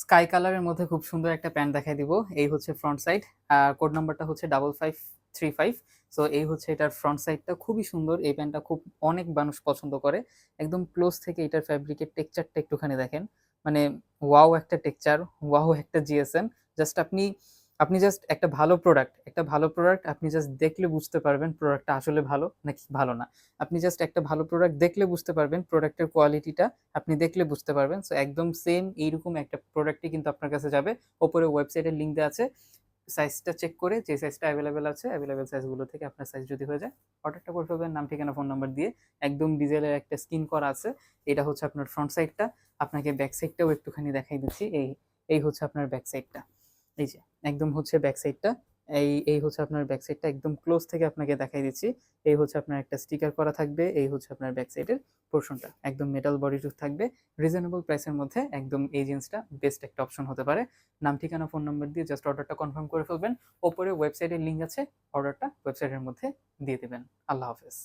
Sky কালারের মধ্যে খুব সুন্দর একটা প্যান্ট দেখাই দিব। এই হচ্ছে ফ্রন্ট সাইড, কোড নাম্বারটা হচ্ছে 5535। সো এই হচ্ছে এটার ফ্রন্ট সাইডটা, খুবই সুন্দর। এই প্যান্টটা খুব অনেক মানুষ পছন্দ করে। একদম ক্লোজ থেকে এটার ফ্যাব্রিকের টেক্সচারটা একটুখানি দেখেন, মানে ওয়াও একটা টেক্সচার, ওয়াও একটা জিএসএম। জাস্ট আপনি আপনি জাস্ট একটা ভালো প্রোডাক্ট আপনি জাস্ট দেখলে বুঝতে পারবেন প্রোডাক্টটা আসলে ভালো নাকি ভালো না। আপনি জাস্ট একটা ভালো প্রোডাক্ট দেখলে বুঝতে পারবেন, প্রোডাক্টের কোয়ালিটিটা আপনি দেখলে বুঝতে পারবেন। সো একদম সেম এইরকম একটা প্রোডাক্টই কিন্তু আপনার কাছে যাবে। ওপরে ওয়েবসাইটের লিঙ্ক দেওয়া আছে, সাইজটা চেক করে যে সাইজটা অ্যাভেলেবেল আছে, অ্যাভেলেবেল সাইজগুলো থেকে আপনার সাইজ যদি হয়ে যায় অর্ডারটা করে ফেলবেন, নাম ঠিকানা ফোন নাম্বার দিয়ে। একদম ডিজেলের একটা স্ক্রিন করা আছে। এটা হচ্ছে আপনার ফ্রন্ট সাইডটা। আপনাকে ব্যাক সাইডটাও একটুখানি দেখাই দিচ্ছি। এই এই হচ্ছে আপনার ব্যাক সাইডটা। এই যে একদম হচ্ছে ব্যাক সাইডটা। এই হচ্ছে আপনার ব্যাক সাইডটা, একদম ক্লোজ থেকে আপনাকে দেখাই দিচ্ছি। এই হচ্ছে আপনার একটা স্টিকার করা থাকবে, এই হচ্ছে আপনার ব্যাক সাইডের পোর্শনটা, একদম মেটাল বডি টুথ থাকবে। রিজনেবল প্রাইসের মধ্যে একদম এই জিন্সটা বেস্ট একটা অপশন হতে পারে। নাম ঠিকানা ফোন নাম্বার দিয়ে জাস্ট অর্ডারটা কনফার্ম করে ফেলবেন। ওপরে ওয়েবসাইটের লিঙ্ক আছে, অর্ডারটা ওয়েবসাইটের মধ্যে দিয়ে দেবেন। আল্লাহ হাফেজ।